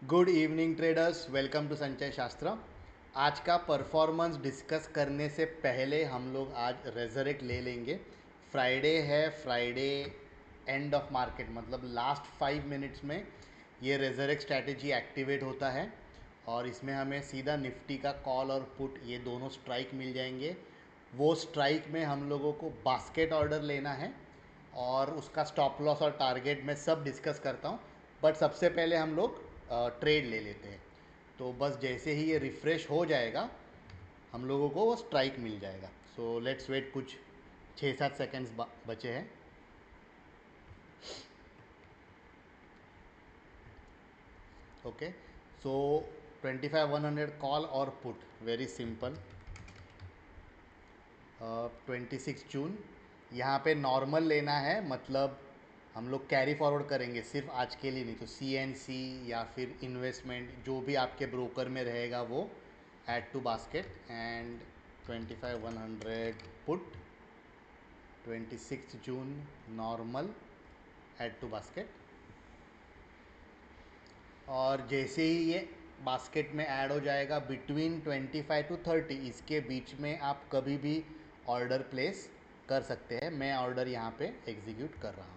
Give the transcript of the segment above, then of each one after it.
Good evening traders, welcome to Sanchay Shastra. आज का performance discuss करने से पहले हम लोग आज रेजरेक्ट ले लेंगे। फ्राइडे है, फ्राइडे एंड ऑफ मार्केट मतलब लास्ट 5 मिनट्स में ये रेजरेक्ट स्ट्रैटेजी एक्टिवेट होता है और इसमें हमें सीधा निफ्टी का कॉल और पुट ये दोनों स्ट्राइक मिल जाएंगे। वो स्ट्राइक में हम लोगों को बास्केट ऑर्डर लेना है और उसका स्टॉप लॉस और टारगेट मैं सब डिस्कस करता हूँ। बट सबसे पहले हम लोग ट्रेड ले लेते हैं। तो बस जैसे ही ये रिफ़्रेश हो जाएगा हम लोगों को वो स्ट्राइक मिल जाएगा। सो लेट्स वेट, कुछ 6-7 सेकेंड्स बचे हैं। ओके, सो 25-100 कॉल और पुट, वेरी सिंपल। 26 जून, यहाँ पे नॉर्मल लेना है, मतलब हम लोग कैरी फॉरवर्ड करेंगे सिर्फ आज के लिए नहीं। तो CNC या फिर इन्वेस्टमेंट जो भी आपके ब्रोकर में रहेगा वो add to basket and 25-100 put 26 June normal add to basket. और जैसे ही ये बास्केट में ऐड हो जाएगा बिटवीन 25 to 30, इसके बीच में आप कभी भी ऑर्डर प्लेस कर सकते हैं। मैं ऑर्डर यहाँ पे एग्जीक्यूट कर रहा हूँ।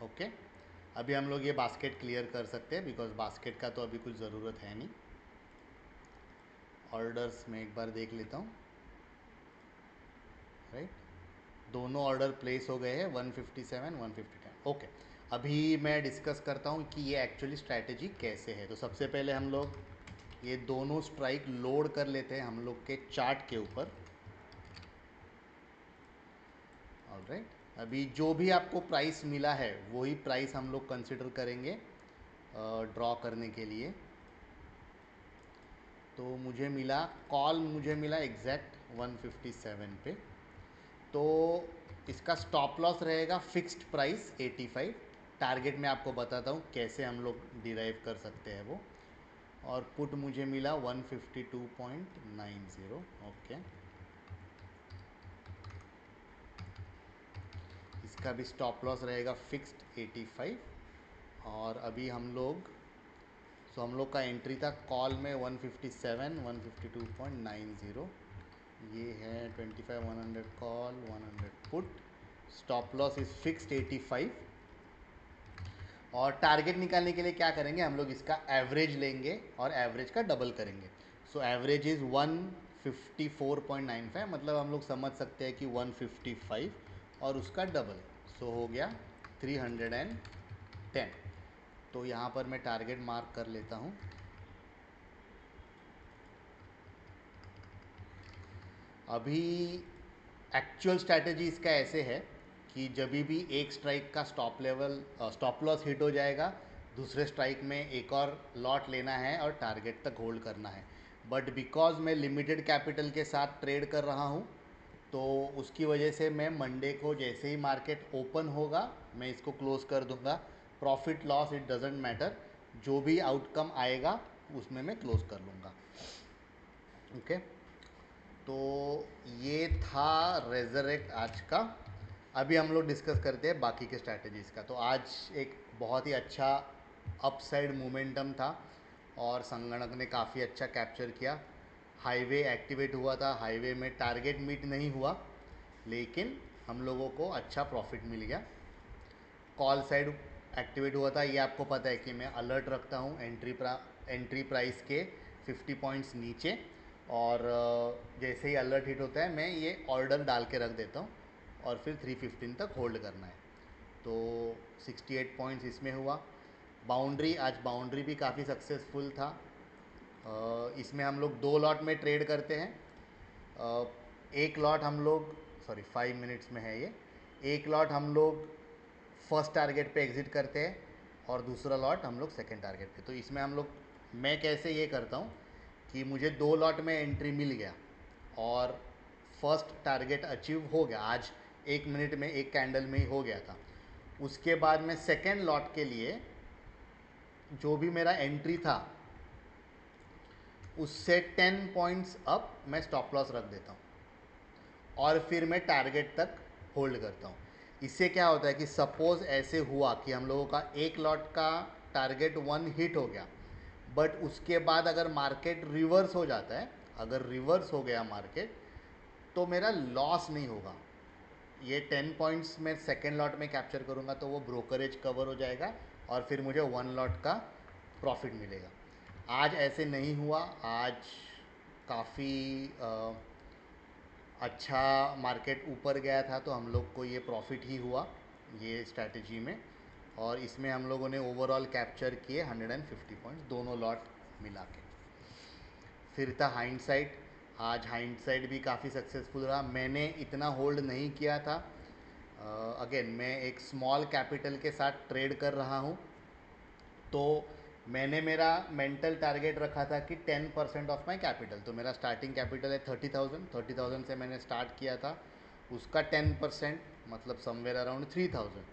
ओके, अभी हम लोग ये बास्केट क्लियर कर सकते हैं बिकॉज बास्केट का तो अभी कुछ ज़रूरत है नहीं। ऑर्डर्स में एक बार देख लेता हूँ। राइट, दोनों ऑर्डर प्लेस हो गए हैं, 157 150। ओके, अभी मैं डिस्कस करता हूँ कि ये एक्चुअली स्ट्रैटेजी कैसे है। तो सबसे पहले हम लोग ये दोनों स्ट्राइक लोड कर लेते हैं हम लोग के चार्ट के ऊपर। ऑलराइट, अभी जो भी आपको प्राइस मिला है वही प्राइस हम लोग कंसिडर करेंगे ड्रॉ करने के लिए। तो मुझे मिला कॉल, मुझे मिला एग्जैक्ट 157 पे। तो इसका स्टॉप लॉस रहेगा फिक्स्ड प्राइस 85। टारगेट मैं आपको बताता हूँ कैसे हम लोग डिराइव कर सकते हैं वो। और पुट मुझे मिला 152.90। ओके, इसका भी स्टॉप लॉस रहेगा फिक्स्ड 85। और अभी हम लोग हम लोग का एंट्री था कॉल में 157 152.90। ये है 25-100 call 100 put. Stop loss is fixed 85। और टारगेट निकालने के लिए क्या करेंगे, हम लोग इसका एवरेज लेंगे और एवरेज का डबल करेंगे। सो एवरेज इज़ 154.95, मतलब हम लोग समझ सकते हैं कि 155 और उसका डबल, सो हो गया 310। तो यहाँ पर मैं टारगेट मार्क कर लेता हूँ। अभी एक्चुअल स्ट्रैटेजी इसका ऐसे है कि जब भी एक स्ट्राइक का स्टॉप लॉस हिट हो जाएगा, दूसरे स्ट्राइक में एक और लॉट लेना है और टारगेट तक होल्ड करना है। बट बिकॉज मैं लिमिटेड कैपिटल के साथ ट्रेड कर रहा हूँ तो उसकी वजह से मैं मंडे को जैसे ही मार्केट ओपन होगा मैं इसको क्लोज कर दूंगा। Profit loss it doesn't matter, जो भी आउटकम आएगा उसमें मैं क्लोज कर लूँगा। ओके, तो ये था रेजरेक्ट आज का। अभी हम लोग डिस्कस करते हैं बाकी के स्ट्रैटेजीज़ का। तो आज एक बहुत ही अच्छा अपसाइड मोमेंटम था और संगणक ने काफ़ी अच्छा कैप्चर किया। हाईवे एक्टिवेट हुआ था, हाईवे में टारगेट मीट नहीं हुआ लेकिन हम लोगों को अच्छा प्रॉफिट मिल गया। कॉल साइड एक्टिवेट हुआ था, ये आपको पता है कि मैं अलर्ट रखता हूँ एंट्री प्राइस के 50 पॉइंट्स नीचे। और जैसे ही अलर्ट हिट होता है मैं ये ऑर्डर डाल के रख देता हूँ और फिर 315 तक होल्ड करना है। तो 68 पॉइंट्स इसमें हुआ। बाउंड्री, आज बाउंड्री भी काफ़ी सक्सेसफुल था। इसमें हम लोग 2 लॉट में ट्रेड करते हैं। एक लॉट हम लोग, सॉरी 5 मिनट्स में है ये, एक लॉट हम लोग फर्स्ट टारगेट पे एग्जिट करते हैं और दूसरा लॉट हम लोग सेकेंड टारगेट पे। तो इसमें हम लोग, मैं कैसे ये करता हूँ कि मुझे 2 लॉट में एंट्री मिल गया और फर्स्ट टारगेट अचीव हो गया, आज 1 मिनट में एक कैंडल में ही हो गया था। उसके बाद मैं सेकेंड लॉट के लिए जो भी मेरा एंट्री था उससे 10 पॉइंट्स अप मैं स्टॉप लॉस रख देता हूँ और फिर मैं टारगेट तक होल्ड करता हूँ। इससे क्या होता है कि सपोज ऐसे हुआ कि हम लोगों का एक लॉट का टारगेट 1 हिट हो गया, बट उसके बाद अगर मार्केट रिवर्स हो जाता है, अगर रिवर्स हो गया मार्केट, तो मेरा लॉस नहीं होगा। ये 10 पॉइंट्स मैं सेकेंड लॉट में कैप्चर करूँगा तो वो ब्रोकरेज कवर हो जाएगा और फिर मुझे 1 लॉट का प्रॉफिट मिलेगा। आज ऐसे नहीं हुआ। आज काफ़ी अच्छा मार्केट ऊपर गया था तो हम लोग को ये प्रॉफिट ही हुआ ये स्ट्रैटेजी में, और इसमें हम लोगों ने ओवरऑल कैप्चर किए 150 पॉइंट्स दोनों लॉट मिला के। फिर था हाइंडसाइट। आज हाइंडसाइट भी काफ़ी सक्सेसफुल रहा। मैंने इतना होल्ड नहीं किया था। अगेन मैं एक स्मॉल कैपिटल के साथ ट्रेड कर रहा हूँ, तो मैंने मेरा मेंटल टारगेट रखा था कि 10% ऑफ माई कैपिटल, तो मेरा स्टार्टिंग कैपिटल है 30,000 से मैंने स्टार्ट किया था। उसका 10% मतलब समवेयर अराउंड 3,000,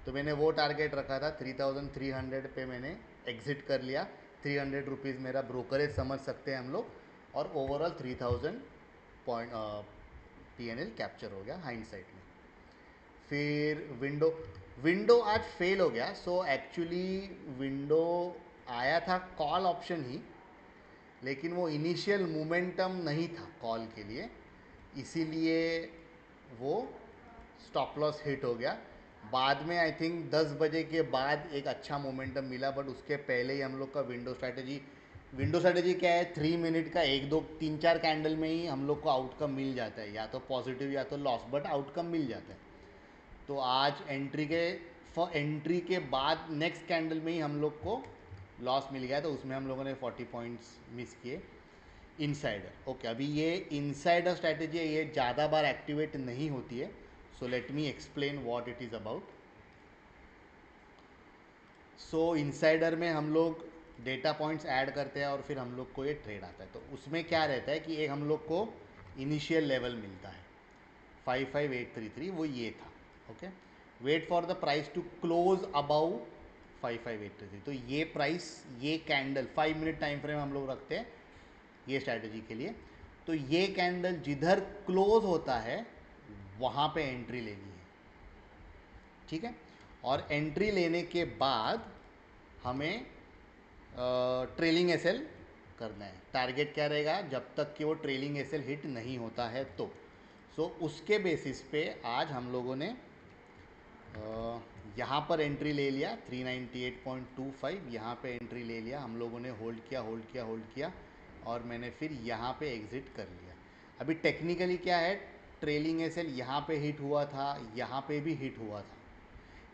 तो मैंने वो टारगेट रखा था। 3,300 पे मैंने एग्ज़िट कर लिया। 300 रुपीज़ मेरा ब्रोकरेज समझ सकते हैं हम लोग, और ओवरऑल 3,000 पॉइंट PNL कैप्चर हो गया हाइंडसाइट में। फिर विंडो विंडो आज फेल हो गया। सो एक्चुअली विंडो आया था कॉल ऑप्शन ही, लेकिन वो इनिशियल मोमेंटम नहीं था कॉल के लिए, इसीलिए वो स्टॉप लॉस हिट हो गया। बाद में आई थिंक 10 बजे के बाद एक अच्छा मोमेंटम मिला, बट उसके पहले ही हम लोग का विंडो स्ट्रैटेजी क्या है, 3 मिनट का 1 2 3 4 कैंडल में ही हम लोग को आउटकम मिल जाता है, या तो पॉजिटिव या तो लॉस, बट आउटकम मिल जाता है। तो आज एंट्री के बाद नेक्स्ट कैंडल में ही हम लोग को लॉस मिल गया, तो उसमें हम लोगों ने 40 पॉइंट्स मिस किए। इनसाइडर ओके, अभी ये इनसाइडर स्ट्रैटेजी है, ये ज़्यादा बार एक्टिवेट नहीं होती है। So let me explain what it is about. So insider में हम लोग डेटा पॉइंट्स ऐड करते हैं और फिर हम लोग को ये ट्रेड आता है। तो उसमें क्या रहता है कि एक हम लोग को इनिशियल लेवल मिलता है 55,833, वो ये था। Okay, wait for the price to close above 55,833। तो ये प्राइस, ये कैंडल 5 मिनट टाइम फ्रेम हम लोग रखते हैं ये स्ट्रैटेजी के लिए। तो ये कैंडल जिधर क्लोज होता है वहाँ पे एंट्री लेनी है, ठीक है। और एंट्री लेने के बाद हमें ट्रेलिंग एसएल करना है। टारगेट क्या रहेगा, जब तक कि वो ट्रेलिंग एसएल हिट नहीं होता है तो। सो उसके बेसिस पे आज हम लोगों ने यहाँ पर एंट्री ले लिया 398.25, यहाँ पे एंट्री ले लिया हम लोगों ने, होल्ड किया, और मैंने फिर यहाँ पे एग्ज़िट कर लिया। अभी टेक्निकली क्या है, ट्रेलिंग एसएल यहाँ पे हिट हुआ था, यहाँ पे भी हिट हुआ था,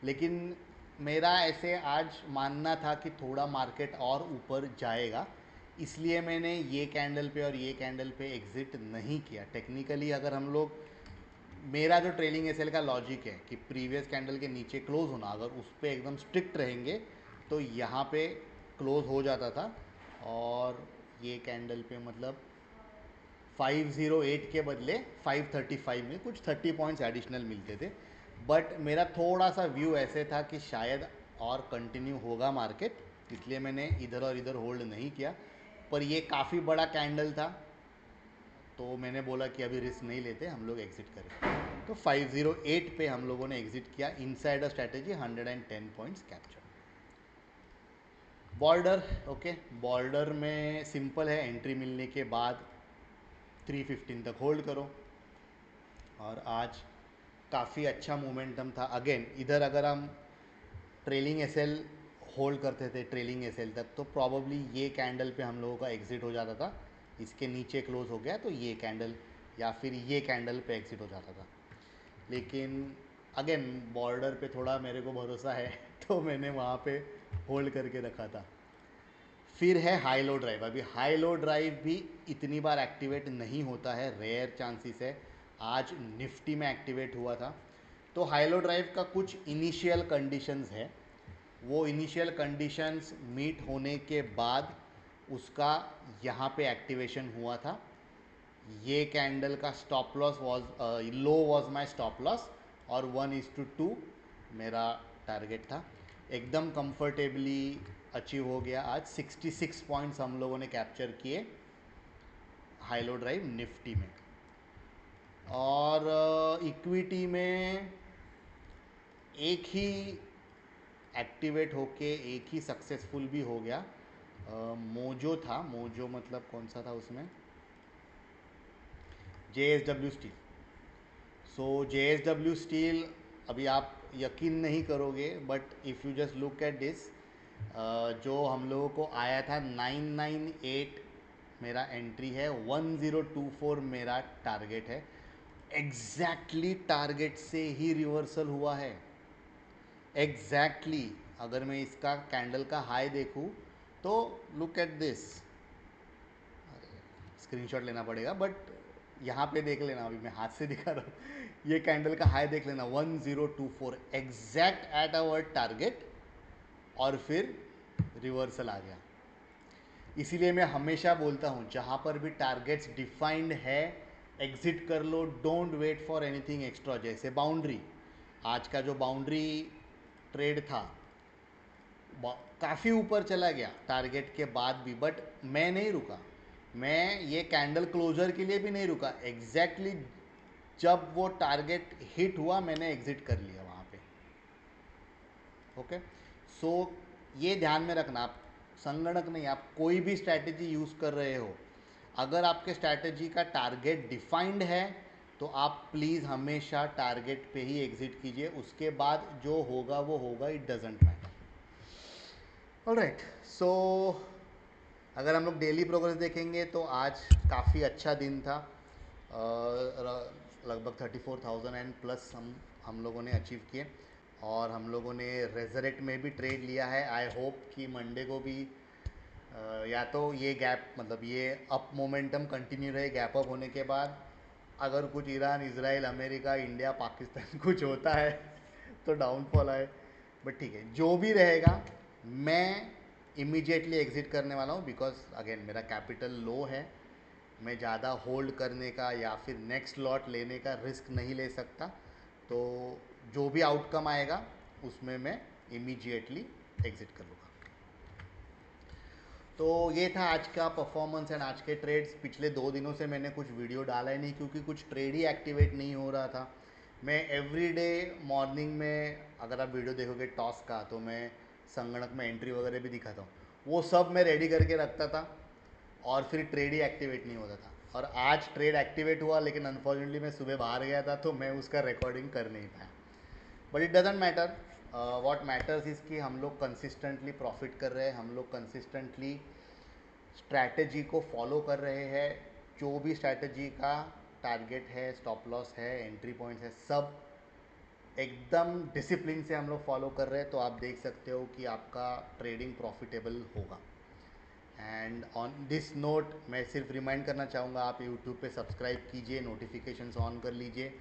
लेकिन मेरा ऐसे आज मानना था कि थोड़ा मार्केट और ऊपर जाएगा, इसलिए मैंने ये कैंडल पे और ये कैंडल पे एग्ज़िट नहीं किया। टेक्निकली अगर हम लोग, मेरा जो ट्रेलिंग एसएल का लॉजिक है कि प्रीवियस कैंडल के नीचे क्लोज होना, अगर उस पर एकदम स्ट्रिक्ट रहेंगे तो यहाँ पे क्लोज हो जाता था, और ये कैंडल पे मतलब 508 के बदले 535 में कुछ 30 पॉइंट्स एडिशनल मिलते थे। बट मेरा थोड़ा सा व्यू ऐसे था कि शायद और कंटिन्यू होगा मार्केट, इसलिए मैंने इधर और इधर होल्ड नहीं किया। पर ये काफ़ी बड़ा कैंडल था, तो मैंने बोला कि अभी रिस्क नहीं लेते, हम लोग एग्ज़िट करें। तो 508 पे हम लोगों ने एग्ज़िट किया। Insider strategy 110 points capture. Border okay, border में सिंपल है, एंट्री मिलने के बाद 315 तक होल्ड करो, और आज काफ़ी अच्छा मोमेंटम था। अगेन इधर अगर हम ट्रेलिंग एसएल होल्ड करते थे ट्रेलिंग एसएल तक, तो प्रॉबली ये कैंडल पे हम लोगों का एग्ज़िट हो जाता था। इसके नीचे क्लोज हो गया तो ये कैंडल या फिर ये कैंडल पे एग्ज़िट हो जाता था। लेकिन अगेन बॉर्डर पे थोड़ा मेरे को भरोसा है तो मैंने वहाँ पे होल्ड करके रखा था। फिर है हाई लो ड्राइव। अभी हाई लो ड्राइव भी इतनी बार एक्टिवेट नहीं होता है, रेयर चांसेस है। आज निफ्टी में एक्टिवेट हुआ था। तो हाई लो ड्राइव का कुछ इनिशियल कंडीशंस है, वो इनिशियल कंडीशंस मीट होने के बाद उसका यहाँ पे एक्टिवेशन हुआ था। ये कैंडल का stop loss was low was my stop loss, और 1:2 मेरा टारगेट था। एकदम कंफर्टेबली अचीव हो गया। आज 66 पॉइंट्स हम लोगों ने कैप्चर किए हाई लो ड्राइव निफ्टी में। और इक्विटी में एक ही एक्टिवेट होके एक ही सक्सेसफुल भी हो गया। मोजो था, मोजो मतलब कौन सा था उसमें, JSW स्टील। सो JSW स्टील, अभी आप यकीन नहीं करोगे but if you just look at this, जो हम लोगों को आया था 998 मेरा एंट्री है, 1024 मेरा टारगेट है, एग्जैक्टली टारगेट से ही रिवर्सल हुआ है। एग्जैक्टली अगर मैं इसका कैंडल का हाई देखूं तो लुक एट दिस, स्क्रीनशॉट लेना पड़ेगा बट यहाँ पे देख लेना, अभी मैं हाथ से दिखा रहा हूँ, ये कैंडल का हाई देख लेना 1024 एग्जैक्ट एट आवर टारगेट, और फिर रिवर्सल आ गया। इसीलिए मैं हमेशा बोलता हूँ जहाँ पर भी टारगेट्स डिफाइंड है एग्जिट कर लो, don't wait for anything extra. जैसे बाउंड्री, आज का जो बाउंड्री ट्रेड था काफ़ी ऊपर चला गया टारगेट के बाद भी, बट मैं नहीं रुका, मैं ये कैंडल क्लोजर के लिए भी नहीं रुका, एग्जैक्टली जब वो टारगेट हिट हुआ मैंने एग्जिट कर लिया वहाँ पे। ओके, सो ये ध्यान में रखना, आप संगणक नहीं, आप कोई भी स्ट्रैटेजी यूज़ कर रहे हो, अगर आपके स्ट्रैटेजी का टारगेट डिफाइंड है तो आप प्लीज़ हमेशा टारगेट पे ही एग्जिट कीजिए, उसके बाद जो होगा वो होगा, इट डजेंट मैटर। ऑलराइट, सो अगर हम लोग डेली प्रोग्रेस देखेंगे तो आज काफ़ी अच्छा दिन था। लगभग 34,000 एंड प्लस हम लोगों ने अचीव किए, और हम लोगों ने रेजरेक्ट में भी ट्रेड लिया है। आई होप कि मंडे को भी या तो ये गैप, मतलब ये अप मोमेंटम कंटिन्यू रहे गैप अप होने के बाद, अगर कुछ Iran, Israel, America, India, Pakistan कुछ होता है तो डाउनफॉल आए, बट ठीक है, जो भी रहेगा मैं इमीडिएटली एग्जिट करने वाला हूँ, बिकॉज अगेन मेरा कैपिटल लो है, मैं ज़्यादा होल्ड करने का या फिर नेक्स्ट लॉट लेने का रिस्क नहीं ले सकता। तो जो भी आउटकम आएगा उसमें मैं इमीडिएटली एग्जिट कर लूँगा। तो ये था आज का परफॉर्मेंस एंड आज के ट्रेड्स। पिछले 2 दिनों से मैंने कुछ वीडियो डाला ही नहीं क्योंकि कुछ ट्रेड ही एक्टिवेट नहीं हो रहा था। मैं एवरी डे मॉर्निंग में, अगर आप वीडियो देखोगे टॉस का, तो मैं संगणक में एंट्री वगैरह भी दिखाता हूँ, वो सब मैं रेडी करके रखता था और फिर ट्रेड ही एक्टिवेट नहीं होता था। और आज ट्रेड एक्टिवेट हुआ, लेकिन अनफॉर्चुनेटली मैं सुबह बाहर गया था तो मैं उसका रिकॉर्डिंग कर नहीं पाया, but it doesn't matter. What matters is कि हम लोग कंसिस्टेंटली प्रॉफिट कर रहे हैं, हम लोग कंसिस्टेंटली स्ट्रैटेजी को फॉलो कर रहे हैं। जो भी स्ट्रैटेजी का टारगेट है, स्टॉप लॉस है, एंट्री पॉइंट्स है, सब एकदम डिसिप्लिन से हम लोग फॉलो कर रहे हैं, तो आप देख सकते हो कि आपका ट्रेडिंग प्रॉफिटेबल होगा। एंड ऑन दिस नोट मैं सिर्फ रिमाइंड करना चाहूँगा, आप यूट्यूब पे सब्सक्राइब कीजिए, नोटिफिकेशंस ऑन कर लीजिए,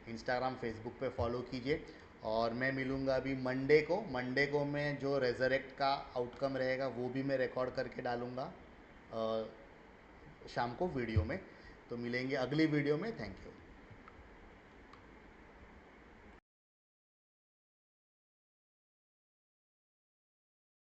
इंस्टाग्राम, फेसबुक पे फॉलो कीजिए, और मैं मिलूँगा अभी मंडे को मैं जो रेजरेक्ट का आउटकम रहेगा वो भी मैं रिकॉर्ड करके डालूँगा शाम को वीडियो में। तो मिलेंगे अगली वीडियो में, थैंक यू।